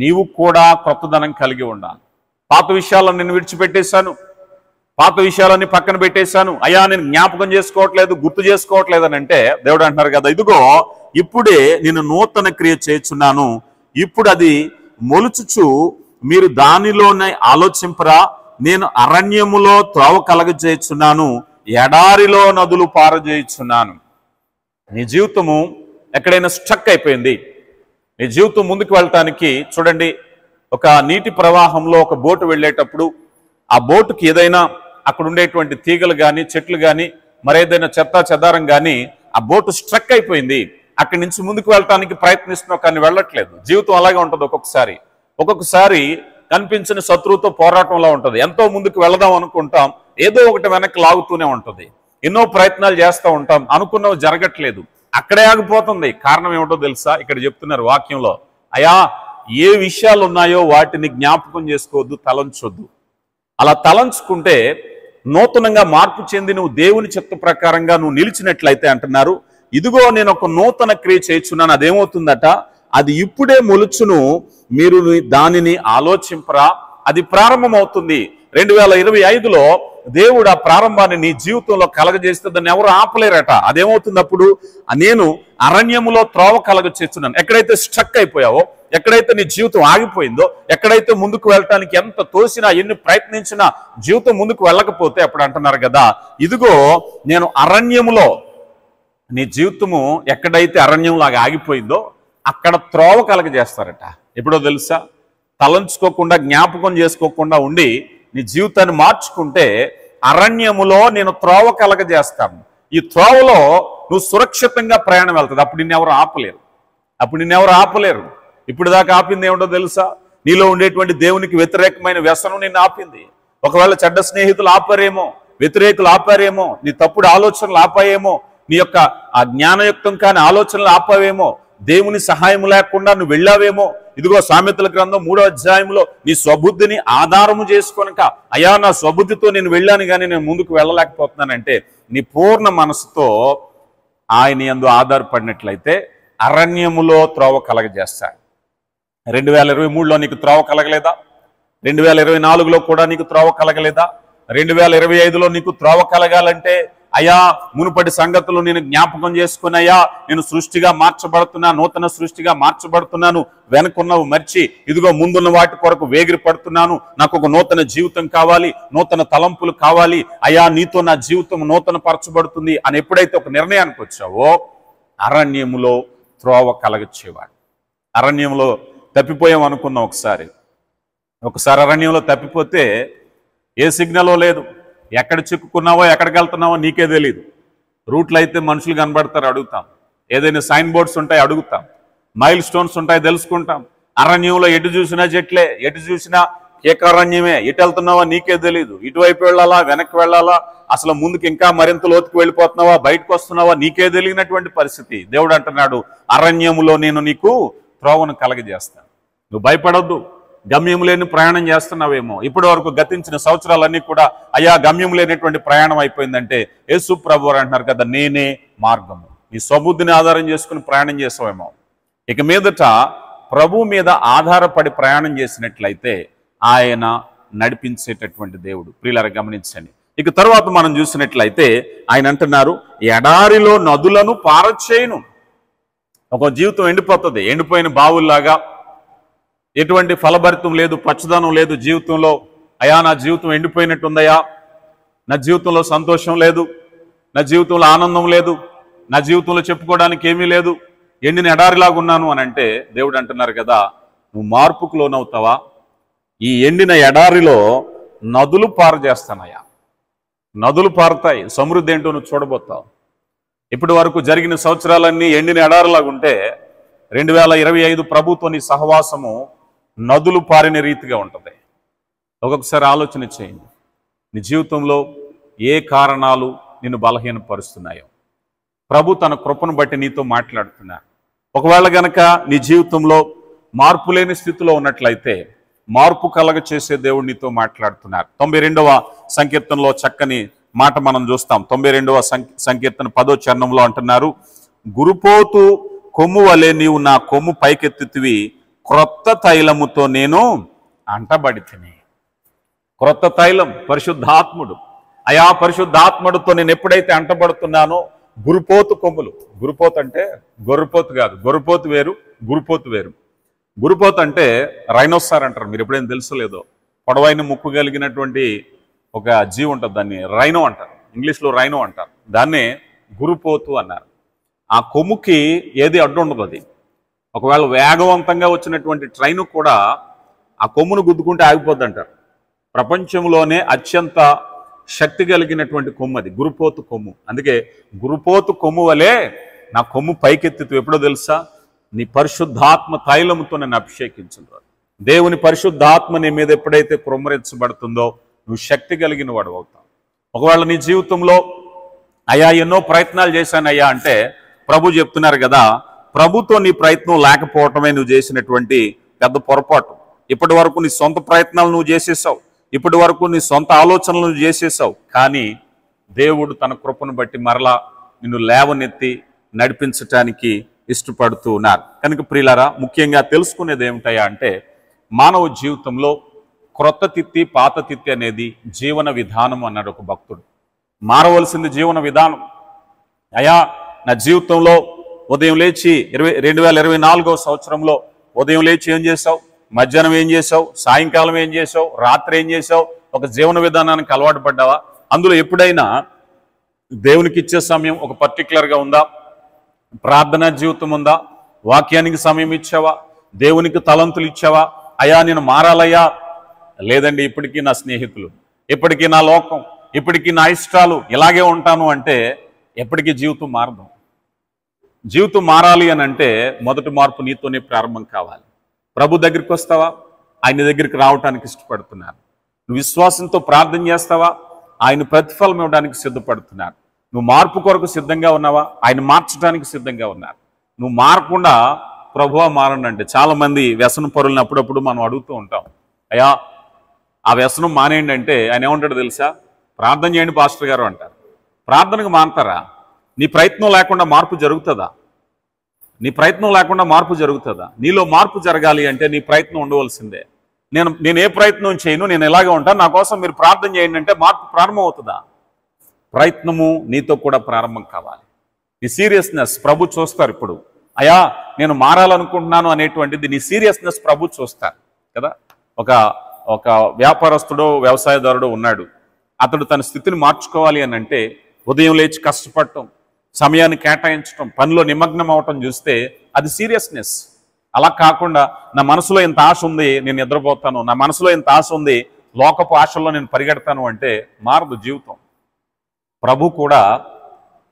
నీవు కూడా కొత్తదనం కలిగి ఉండాలి. పాత విషయాలను నేను విడిచిపెట్టేశాను, పాత విషయాలన్నీ పక్కన పెట్టేశాను, అయ్యా నేను జ్ఞాపకం చేసుకోవట్లేదు, గుర్తు చేసుకోవట్లేదు అని అంటే దేవుడు అంటున్నారు కదా, ఇదిగో ఇప్పుడే నేను నూతన క్రియ చేస్తున్నాను, ఇప్పుడు అది మొలుచుచు మీరు దానిలోనే ఆలోచింపరా. నేను అరణ్యములో త్రోవ కలగజేయుచున్నాను, ఎడారిలో నదులు పారజేయుచున్నాను. నీ జీవితము ఎక్కడైనా స్టక్ అయిపోయింది. నీ జీవితం ముందుకు వెళ్ళటానికి చూడండి, ఒక నీటి ప్రవాహంలో ఒక బోటు వెళ్ళేటప్పుడు ఆ బోటుకి ఏదైనా అక్కడ ఉండేటువంటి తీగలు కానీ, చెట్లు కానీ, మరేదైనా చెత్తా చెదారం కానీ ఆ బోటు స్ట్రక్ అయిపోయింది. అక్కడి నుంచి ముందుకు వెళ్ళటానికి ప్రయత్నిస్తున్నావు కానీ వెళ్ళట్లేదు. జీవితం అలాగే ఉంటుంది. ఒక్కొక్కసారి కనిపించిన శత్రువుతో పోరాటంలో ఉంటుంది. ఎంతో ముందుకు వెళదాం అనుకుంటాం, ఏదో ఒకటి వెనక్కి లాగుతూనే ఉంటుంది. ఎన్నో ప్రయత్నాలు చేస్తూ ఉంటాం, అనుకున్నవి జరగట్లేదు, అక్కడే ఆగిపోతుంది. కారణం ఏమిటో తెలుసా? ఇక్కడ చెప్తున్నారు వాక్యంలో, అయా ఏ విషయాలు ఉన్నాయో వాటిని జ్ఞాపకం చేసుకోవద్దు, తలంచొద్దు. అలా తలంచుకుంటే నూతనంగా మార్పు చెంది నువ్వు దేవుని చిత్త ప్రకారంగా నువ్వు నిలిచినట్లయితే అంటున్నారు, ఇదిగో నేను ఒక నూతన క్రియ చేయుచున్నాను. అదేమవుతుందట? అది ఇప్పుడే మొలుచును, మీరు దానిని ఆలోచింపరా. అది ప్రారంభమవుతుంది. 2025లో దేవుడు ఆ ప్రారంభాన్ని నీ జీవితంలో కలగజేస్తే దాన్ని ఎవరు ఆపలేరట. అదేమవుతుంది అప్పుడు? నేను అరణ్యములో త్రోవ కలగచేస్తున్నాను. ఎక్కడైతే స్ట్రక్ అయిపోయావో, ఎక్కడైతే నీ జీవితం ఆగిపోయిందో, ఎక్కడైతే ముందుకు వెళ్ళటానికి ఎంత తోసినా ఎన్ని ప్రయత్నించినా జీవితం ముందుకు వెళ్ళకపోతే అప్పుడు అంటున్నారు కదా, ఇదిగో నేను అరణ్యములో, నీ జీవితము ఎక్కడైతే అరణ్యంలాగా ఆగిపోయిందో అక్కడ త్రోవ కలగజేస్తారట. ఎప్పుడో తెలుసా? తలంచుకోకుండా, జ్ఞాపకం చేసుకోకుండా ఉండి నీ జీవితాన్ని మార్చుకుంటే అరణ్యములో నేను త్రోవ కలగజేస్తాను. ఈ త్రోవలో నువ్వు సురక్షితంగా ప్రయాణం వెళ్తుంది. అప్పుడు నిన్నెవరు ఆపలేరు. ఇప్పుడు దాకా ఆపింది ఏమిటో తెలుసా? నీలో ఉండేటువంటి దేవునికి వ్యతిరేకమైన వ్యసనం నిన్ను ఆపింది. ఒకవేళ చెడ్డ స్నేహితులు ఆపారేమో, వ్యతిరేకులు ఆపారేమో, నీ తప్పుడు ఆలోచనలు ఆపాయేమో, నీ యొక్క ఆ జ్ఞానయుక్తం కాని ఆలోచనలు ఆపావేమో, దేవుని సహాయం లేకుండా నువ్వు వెళ్ళావేమో. ఇదిగో సామెతల గ్రంథం 3వ అధ్యాయంలో నీ స్వబుద్ధిని ఆధారము చేసుకొనక, అయ్యా నా స్వబుద్ధితో నేను వెళ్ళాను కానీ నేను ముందుకు వెళ్ళలేకపోతున్నానంటే, నీ పూర్ణ మనసుతో ఆయన యందు ఆధారపడినట్లయితే అరణ్యములో త్రోవ కలగజేస్తాడు. 2023లో నీకు త్రోవ కలగలేదా? 2024లో కూడా నీకు త్రోవ కలగలేదా? 2025లో నీకు త్రోవ కలగాలంటే, అయ్యా మునుపటి సంగతులు నేను జ్ఞాపకం చేసుకుని, అయ్యా నేను సృష్టిగా మార్చబడుతున్నా, నూతన సృష్టిగా మార్చబడుతున్నాను, వెనుకున్నవి మర్చి ఇదిగో ముందున్న వాటి కొరకు వేగిరి పడుతున్నాను, నాకు ఒక నూతన జీవితం కావాలి, నూతన తలంపులు కావాలి, అయ్యా నీతో నా జీవితం నూతన పరచబడుతుంది అని ఎప్పుడైతే ఒక నిర్ణయానికి వచ్చావో, అరణ్యములో త్రోవ కలగచ్చేవాడు. అరణ్యంలో తప్పిపోయాం అనుకున్నాం. ఒకసారి అరణ్యంలో తప్పిపోతే ఏ సిగ్నలో లేదు, ఎక్కడ చిక్కుకున్నావో ఎక్కడికి వెళ్తున్నావో నీకే తెలియదు. రూట్లు అయితే మనుషులు కనబడతారు, అడుగుతాం. ఏదైనా సైన్ బోర్డ్స్ ఉంటాయి, అడుగుతాం. మైల్ స్టోన్స్ ఉంటాయి, తెలుసుకుంటాం. అరణ్యంలో ఎటు చూసినా చెట్లే, ఎటు చూసినా కేకారణ్యమే. ఎటు వెళ్తున్నావో నీకే తెలియదు. ఇటువైపు వెళ్ళాలా, వెనక్కి వెళ్ళాలా, అసలు ముందుకు ఇంకా మరింత లోతుకు వెళ్ళిపోతున్నావా, బయటకు వస్తున్నావా నీకే తెలియనటువంటి పరిస్థితి. దేవుడు అంటున్నాడు, అరణ్యములో నేను నీకు త్రోవను కలగజేస్తాను. నువ్వు భయపడొద్దు. గమ్యం లేని ప్రయాణం చేస్తున్నావేమో, ఇప్పటి వరకు గతించిన సంవత్సరాలన్నీ కూడా అయ్యా గమ్యం లేనటువంటి ప్రయాణం అయిపోయిందంటే, యేసు ప్రభు అంటున్నారు కదా, నేనే మార్గము. నీ స్వబుద్ధిని ఆధారం చేసుకుని ప్రయాణం చేసావేమో. ఇక మీదట ప్రభు మీద ఆధారపడి ప్రయాణం చేసినట్లయితే ఆయన నడిపించేటటువంటి దేవుడు. ప్రియులారా గమనించండి. ఇక తర్వాత మనం చూసినట్లయితే ఆయన అంటున్నారు, ఎడారిలో నదులను పారచేయును. ఒక జీవితం ఎండిపోతుంది, ఎండిపోయిన బావుల్లాగా, ఎటువంటి ఫలభరితం లేదు, పచ్చదనం లేదు జీవితంలో. అయ్యా నా జీవితం ఎండిపోయినట్టుందయ్యా, నా జీవితంలో సంతోషం లేదు, నా జీవితంలో ఆనందం లేదు, నా జీవితంలో చెప్పుకోవడానికి ఏమీ లేదు, ఎండిన ఎడారిలాగా ఉన్నాను అని అంటే, దేవుడు అంటున్నారు కదా, నువ్వు మార్పుకు లోనవుతావా? ఈ ఎండిన ఎడారిలో నదులు పారు చేస్తానయ్యా. నదులు పారుతాయి, సమృద్ధి ఏంటో నువ్వు చూడబోతావు. ఇప్పటి వరకు జరిగిన సంవత్సరాలన్నీ ఎండిన ఎడారిలాగా ఉంటే 2025 ప్రభుతో నీ సహవాసము నదులు పారిన రీతిగా ఉంటుంది. ఒక్కొక్కసారి ఆలోచన చేయండి, నీ జీవితంలో ఏ కారణాలు నిన్ను బలహీనపరుస్తున్నాయో ప్రభు తన కృపను బట్టి నీతో మాట్లాడుతున్నారు. ఒకవేళ గనక నీ జీవితంలో మార్పు లేని స్థితిలో ఉన్నట్లయితే మార్పు కలగ చేసే దేవుడు నీతో మాట్లాడుతున్నారు. 92వ సంకీర్తనలో చక్కని మాట మనం చూస్తాం. 92వ సంకీర్తన 10వ చరణంలో అంటున్నారు, గురుపోతు కొమ్ము వలె నీవు నా కొమ్ము పైకెత్తితివి, క్రొత్త తైలముతో నేను అంటబడితిని. క్రొత్త తైలం పరిశుద్ధాత్ముడు. అయా పరిశుద్ధాత్ముడితో నేను ఎప్పుడైతే అంటబడుతున్నానో, గురుపోతు కొమ్ములు. గురుపోతు అంటే గొర్రెపోతు కాదు, గొర్రెపోతు వేరు, గురుపోతు వేరు. గురుపోతు అంటే రైనోసార్ అంటారు, మీరు ఎప్పుడైనా తెలుసలేదో, పొడవైన ముక్కు కలిగినటువంటి ఒక జీవి ఉంటుంది, దాన్ని రైనో అంటారు, ఇంగ్లీష్లో రైనో అంటారు. దాన్నే గురుపోతు అన్నారు. ఆ కొమ్ముకి ఏది అడ్డు ఉండదు. అది ఒకవేళ వేగవంతంగా వచ్చినటువంటి ట్రైను కూడా ఆ కొమ్మును గుద్దుకుంటే ఆగిపోద్ది అంటారు. ప్రపంచంలోనే అత్యంత శక్తి కలిగినటువంటి కొమ్ము అది, గురుపోతు కొమ్ము. అందుకే గురుపోతు కొమ్ము వలె నా కొమ్ము పైకెత్తితూ, ఎప్పుడో తెలుసా, నీ పరిశుద్ధాత్మ తైలముతో నన్ను అభిషేకించిందో. దేవుని పరిశుద్ధాత్మ నీ మీద ఎప్పుడైతే కుమ్మరించబడుతుందో నువ్వు శక్తి కలిగిన వాడు అవుతావు. ఒకవేళ నీ జీవితంలో అయ్యా ఎన్నో ప్రయత్నాలు చేశానయ్యా అంటే, ప్రభు చెప్తున్నారు కదా, ప్రభుతో నీ ప్రయత్నం లేకపోవటమే నువ్వు చేసినటువంటి పెద్ద పొరపాటు. ఇప్పటి వరకు నీ సొంత ప్రయత్నాలు నువ్వు చేసేసావు, ఇప్పటి వరకు నీ సొంత ఆలోచనలు నువ్వు చేసేసావు. కానీ దేవుడు తన కృపను బట్టి మరలా నిన్ను లేవనెత్తి నడిపించటానికి ఇష్టపడుతూ ఉన్నారు. కనుక ప్రియులారా, ముఖ్యంగా తెలుసుకునేది ఏమిటయ్యా అంటే, మానవ జీవితంలో క్రొత్త తిత్తి పాత తిత్తి అనేది జీవన విధానం అన్నాడు ఒక భక్తుడు. మారవలసింది జీవన విధానం. అయ్యా నా జీవితంలో ఉదయం లేచి 2024వ సంవత్సరంలో ఉదయం లేచి ఏం చేసావు, మధ్యాహ్నం ఏం చేసావు, సాయంకాలం ఏం చేసావు, రాత్రి ఏం చేసావు, ఒక జీవన విధానానికి అలవాటు పడ్డావా? అందులో ఎప్పుడైనా దేవునికి ఇచ్చే సమయం ఒక పర్టికులర్గా ఉందా? ప్రార్థనా జీవితం ఉందా? వాక్యానికి సమయం ఇచ్చావా? దేవునికి తలంతులు ఇచ్చావా? అయ్యా నేను మారాలయ్యా. లేదండి, ఇప్పటికీ నా స్నేహితులు, ఇప్పటికీ నా లోకం, ఇప్పటికీ నా ఇష్టాలు, ఇలాగే ఉంటాను అంటే ఎప్పటికీ జీవితం మారదు. జీవితం మారాలి అని అంటే మొదటి మార్పు నీతోనే ప్రారంభం కావాలి. ప్రభు దగ్గరికి వస్తావా? ఆయన దగ్గరికి రావటానికి ఇష్టపడుతున్నారు. నువ్వు విశ్వాసంతో ప్రార్థన చేస్తావా? ఆయన ప్రతిఫలం ఇవ్వడానికి సిద్ధపడుతున్నారు. నువ్వు మార్పు కొరకు సిద్ధంగా ఉన్నావా? ఆయన మార్చడానికి సిద్ధంగా ఉన్నారు. నువ్వు మారకుండా ప్రభువా మారండి అంటే, చాలామంది వ్యసన పరులను అప్పుడప్పుడు మనం అడుగుతూ ఉంటాం, అయ్యా ఆ వ్యసనం మానేయండి అంటే ఆయన ఏమంటాడు తెలుసా? ప్రార్థన చేయండి పాస్టర్ గారు అంటారు. ప్రార్థనకు మానతారా? నీ ప్రయత్నం లేకుండా మార్పు జరుగుతుందా? నీ ప్రయత్నం లేకుండా మార్పు జరుగుతుందా? నీలో మార్పు జరగాలి అంటే నీ ప్రయత్నం ఉండవలసిందే. నేను ఏ ప్రయత్నం చేయను, నేను ఎలాగే ఉంటాను, నా కోసం మీరు ప్రార్థన చేయండి అంటే మార్పు ప్రారంభం అవుతుందా? ప్రయత్నము నీతో కూడా ప్రారంభం కావాలి. నీ సీరియస్నెస్ ప్రభు చూస్తారు. ఇప్పుడు అయ్యా నేను మారాలనుకుంటున్నాను అనేటువంటిది నీ సీరియస్నెస్ ప్రభు చూస్తారు కదా. ఒక వ్యాపారస్తుడో వ్యవసాయదారుడో ఉన్నాడు. అతడు తన స్థితిని మార్చుకోవాలి అని అంటే ఉదయం లేచి కష్టపడటం, సమయాన్ని కేటాయించడం, పనిలో నిమగ్నం అవటం చూస్తే అది సీరియస్నెస్. అలా కాకుండా నా మనసులో ఇంత ఆశ ఉంది, నేను నిద్రపోతాను, నా మనసులో ఇంత ఆశ ఉంది, లోకపు ఆశల్లో నేను పరిగెడతాను అంటే మారదు జీవితం. ప్రభు కూడా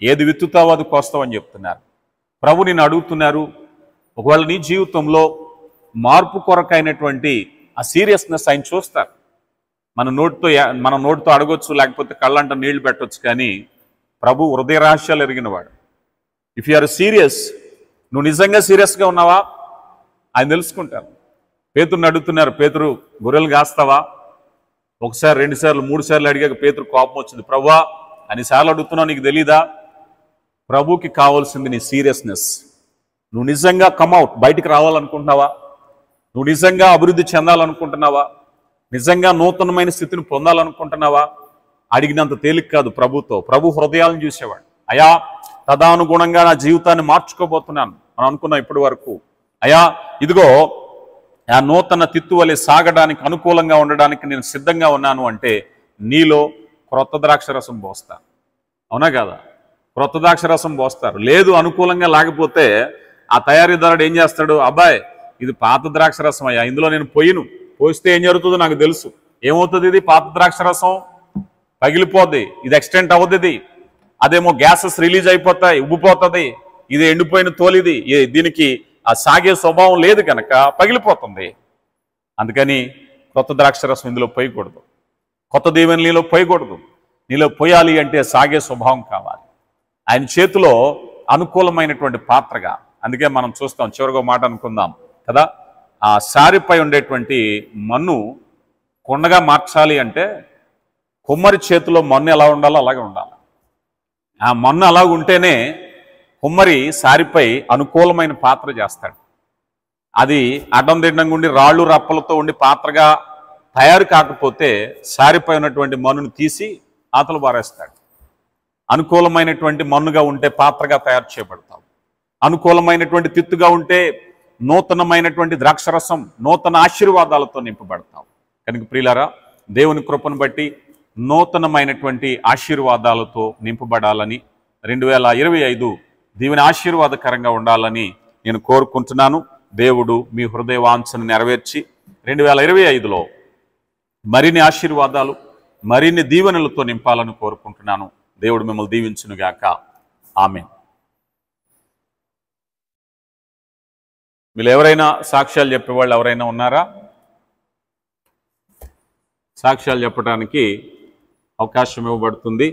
ఏది విత్తుతావో అది కోస్తావని చెప్తున్నారు. ప్రభు నిన్ను అడుగుతున్నారు, ఒకవేళ నీ జీవితంలో మార్పు కొరకైనటువంటి ఆ సీరియస్నెస్ ఆయన చూస్తారు. మన నోటితో అడగొచ్చు, లేకపోతే కళ్ళంట నీళ్లు పెట్టవచ్చు, కానీ ప్రభు హృదయ రహస్యాలు ఎరిగినవాడు. ఇఫ్ యు ఆర్ సీరియస్, నువ్వు నిజంగా సీరియస్గా ఉన్నావా ఆయన తెలుసుకుంటారు. పేతురుని అడుగుతున్నారు, పేతురు గొర్రెలు కాస్తావా? ఒకసారి, 2 సార్లు, 3 సార్లు అడిగాక పేతురు కోపం వచ్చింది. ప్రభువా అన్నిసార్లు అడుగుతున్నావు, నీకు తెలీదా? ప్రభుకి కావాల్సింది నీ సీరియస్నెస్. నువ్వు నిజంగా కమ్అవుట్, బయటికి రావాలనుకుంటున్నావా? నువ్వు నిజంగా అభివృద్ధి చెందాలనుకుంటున్నావా? నిజంగా నూతనమైన స్థితిని పొందాలనుకుంటున్నావా? అడిగినంత తేలిక కాదు ప్రభుతో. ప్రభు హృదయాలను చూసేవాడు. అయా తదానుగుణంగా నా జీవితాన్ని మార్చుకోబోతున్నాను మనం అనుకున్నాం ఇప్పటి వరకు. అయా ఇదిగో ఆ నూతన తిత్తువలే సాగడానికి అనుకూలంగా ఉండడానికి నేను సిద్ధంగా ఉన్నాను అంటే నీలో క్రొత్త ద్రాక్షరసం పోస్తాను. అవునా కాదా? క్రొత్త ద్రాక్షరసం పోస్తారు. లేదు అనుకూలంగా లేకపోతే ఆ తయారీదారుడు ఏం చేస్తాడు? అబ్బాయి ఇది పాత ద్రాక్షరసం అయ్యా, ఇందులో నేను పోస్తే ఏం జరుగుతుందో నాకు తెలుసు. ఏమవుతుంది? ఇది పాత ద్రాక్షరసం పగిలిపోద్ది, ఇది ఎక్స్టెంట్ అవుతుంది, అదేమో గ్యాసెస్ రిలీజ్ అయిపోతాయి, ఉబ్బిపోతుంది, ఇది ఎండిపోయిన తోలిది, దీనికి ఆ సాగే స్వభావం లేదు కనుక పగిలిపోతుంది. అందుకని కొత్త ద్రాక్షరసం ఇందులో పోయకూడదు, కొత్త దీవెన నీలో పోయకూడదు. నీలో పోయాలి అంటే సాగే స్వభావం కావాలి. ఆయన చేతిలో అనుకూలమైనటువంటి పాత్రగా. అందుకే మనం చూస్తాం, చివరిగా మాట అనుకుందాం కదా, ఆ సారిపై ఉండేటువంటి మన్ను కొండగా మార్చాలి అంటే కుమ్మరి చేతిలో మన్ను ఎలా ఉండాలో అలాగే ఉండాలి. ఆ మన్ను అలాగ ఉంటేనే కుమ్మరి సారిపై అనుకూలమైన పాత్ర చేస్తాడు. అది అడ్డం దిడ్డంగా ఉండి రాళ్ళు రప్పలతో ఉండి పాత్రగా తయారు కాకపోతే సారిపై ఉన్నటువంటి మన్నును తీసి ఆతలు బారేస్తాడు. అనుకూలమైనటువంటి మన్నుగా ఉంటే పాత్రగా తయారు చేయబడతాం. అనుకూలమైనటువంటి తిత్తుగా ఉంటే నూతనమైనటువంటి ద్రాక్షరసం, నూతన ఆశీర్వాదాలతో నింపబడతాం. కనుక ప్రియులారా, దేవుని కృపను బట్టి నూతనమైనటువంటి ఆశీర్వాదాలతో నింపబడాలని, 2025 దీవెన ఆశీర్వాదకరంగా ఉండాలని నేను కోరుకుంటున్నాను. దేవుడు మీ హృదయ వాంఛను నెరవేర్చి 2025లో మరిన్ని ఆశీర్వాదాలు, మరిన్ని దీవెనలతో నింపాలని కోరుకుంటున్నాను. దేవుడు మిమ్మల్ని దీవించునుగాక. ఆమేన్. వీళ్ళు ఎవరైనా సాక్ష్యాలు చెప్పేవాళ్ళు ఎవరైనా ఉన్నారా? సాక్ష్యాలు చెప్పడానికి అవకాశం ఇవ్వబడుతుంది.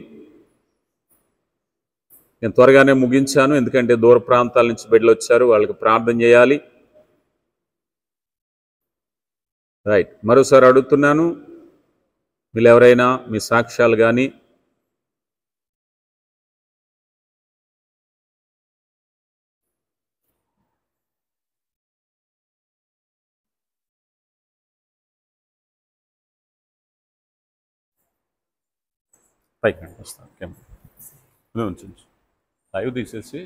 నేను త్వరగానే ముగించాను, ఎందుకంటే దూర ప్రాంతాల నుంచి బిడ్డలు వచ్చారు, వాళ్ళకి ప్రార్థన చేయాలి. రైట్, మరోసారి అడుగుతున్నాను, వీళ్ళు ఎవరైనా మీ సాక్ష్యాలు కానీ పైకి వస్తాను, ఉంచు లైవ్ తీసేసి